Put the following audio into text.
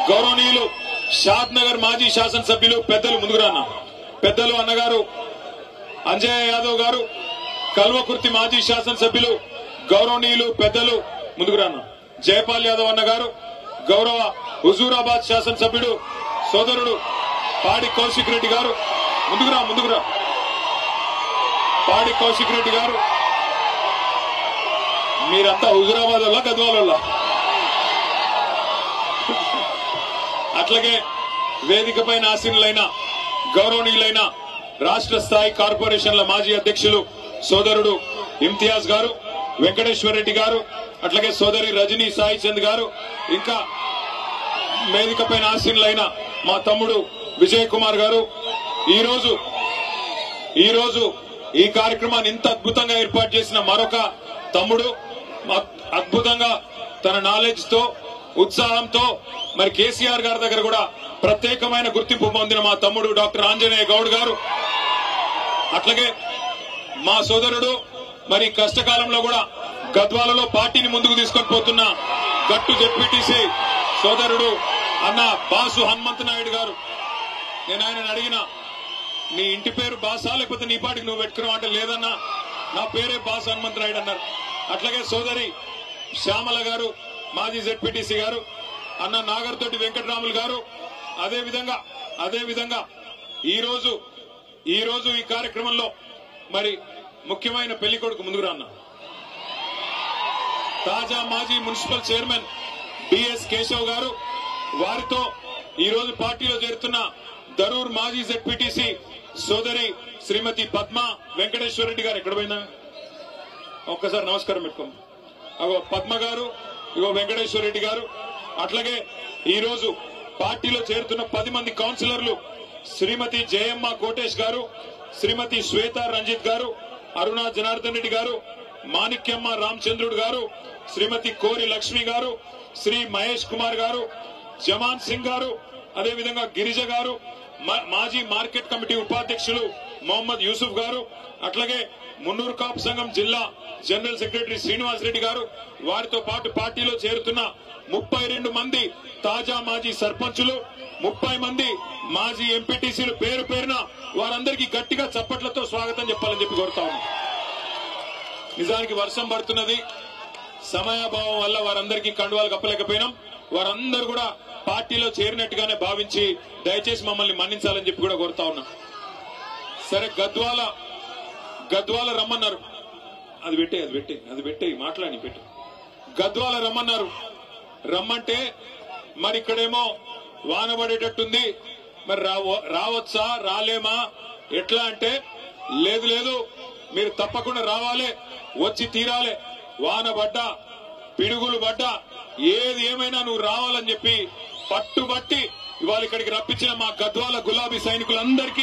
గౌరవనీయులు షాద్ నగర్ మాజీ శాసనసభ్యులు పెద్దలు ముందుకురాన్న పెద్దలు అన్నగారు అంజయ్య యాదవ్ గారు, కల్వకుర్తి మాజీ శాసనసభ్యులు గౌరవనీయులు పెద్దలు ముందుకురాన్న జయపాల్ యాదవ్ అన్నగారు, గౌరవ హుజూరాబాద్ శాసనసభ్యుడు సోదరుడు పాడి కౌశిక్ రెడ్డి గారు ముందుకురా పాడి కౌశిక్ రెడ్డి గారు. మీరంతా హుజూరాబాద్ వల్ల గద్వాల వల్ల. అట్లాగే వేదికపైన ఆసీనులైన గౌరవనీయులైన రాష్ట్ర స్థాయి కార్పొరేషన్ల మాజీ అధ్యక్షులు సోదరుడు ఇమ్తియాజ్ గారు, వెంకటేశ్వర రెడ్డి గారు, అట్లాగే సోదరి రజనీ సాయి చంద్ గారు, ఇంకా వేదికపైన ఆసీనులైన మా తమ్ముడు విజయ్ కుమార్ గారు. ఈ రోజు ఈ కార్యక్రమాన్ని ఇంత అద్భుతంగా ఏర్పాటు చేసిన మరొక తమ్ముడు, అద్భుతంగా తన నాలెడ్జ్ తో ఉత్సాహంతో మరి కేసీఆర్ గారి దగ్గర కూడా ప్రత్యేకమైన గుర్తింపు పొందిన మా తమ్ముడు డాక్టర్ ఆంజనేయ గౌడ్ గారు. అట్లాగే మా సోదరుడు మరి కష్టకాలంలో కూడా గద్వాలలో పార్టీని ముందుకు తీసుకొని పోతున్న గట్టు జెడ్పీటీసీ సోదరుడు అన్న బాసు హనుమంత్ నాయుడు గారు. నేను ఆయన అడిగిన, నీ ఇంటి పేరు బాసా లేకపోతే నీ పాటికి నువ్వు పెట్టుకున్నావు అంటే లేదన్నా, నా పేరే బాసు హనుమంత్ నాయుడు అన్నారు. అట్లాగే సోదరి శ్యామల గారు మాజీ జెడ్పీటీసీ గారు, అన్న నాగర్తోటి వెంకటరాములు గారు. అదేవిధంగా ఈ రోజు ఈ కార్యక్రమంలో మరి ముఖ్యమైన పెళ్లి కొడుకు ముందుకు రాన్న తాజా మాజీ మున్సిపల్ చైర్మన్ బిఎస్ కేశవ్ గారు. వారితో ఈ రోజు పార్టీలో చేరుతున్న దరూర్ మాజీ జెడ్పీటీసీ సోదరి శ్రీమతి పద్మ వెంకటేశ్వర రెడ్డి గారు. ఎక్కడ పోయినా ఒక్కసారి నమస్కారం పెట్టుకోండి. అగో పద్మ గారు, ఇగో వెంకటేశ్వర రెడ్డి గారు. అట్లాగే ఈ రోజు పార్టీలో చేరుతున్న 10 మంది కౌన్సిలర్లు శ్రీమతి జయమ్మ కోటేష్ గారు, శ్రీమతి శ్వేత రంజిత్ గారు, అరుణ జనార్దన్ రెడ్డి గారు, మాణిక్యమ్మ రామచంద్రుడు గారు, శ్రీమతి కోరి లక్ష్మి గారు, శ్రీ మహేష్ కుమార్ గారు, జమాన్ సింగ్ గారు, అదేవిధంగా గిరిజ గారు, మాజీ మార్కెట్ కమిటీ ఉపాధ్యక్షులు మొహమ్మద్ యూసుఫ్ గారు, అట్లాగే మున్నూరు కాపు సంఘం జిల్లా జనరల్ సెక్రటరీ శ్రీనివాస్ రెడ్డి గారు. వారితో పాటు పార్టీలో చేరుతున్న 32 మంది తాజా మాజీ సర్పంచులు, 30 మంది మాజీ ఎంపీటీసీలు పేరు పేరున వారందరికీ గట్టిగా చప్పట్లతో స్వాగతం చెప్పాలని చెప్పి కోరుతా ఉన్నాం. నిజానికి వర్షం పడుతున్నది, సమయాభావం వల్ల వారందరికీ కండువాలు కప్పలేకపోయినాం. వారందరూ కూడా పార్టీలో చేరినట్టుగానే భావించి దయచేసి మమ్మల్ని మన్నించాలని చెప్పి కూడా కోరుతా ఉన్నాం. సరే, గద్వాల రమ్మన్నారు. అది పెట్టే మాట్లాడి పెట్టు. గద్వాల రమ్మంటే మరి ఇక్కడేమో వాన పడేటట్టుంది, మరి రావచ్చా రాలేమా ఎట్లా అంటే, లేదు మీరు తప్పకుండా రావాలి, వచ్చి తీరాలి. వాన పడ్డా పిడుగులు పడ్డా ఏది ఏమైనా నువ్వు రావాలని చెప్పి పట్టుబట్టి ఇవాళ ఇక్కడికి రప్పించిన మా గద్వాల గులాబీ సైనికులందరికీ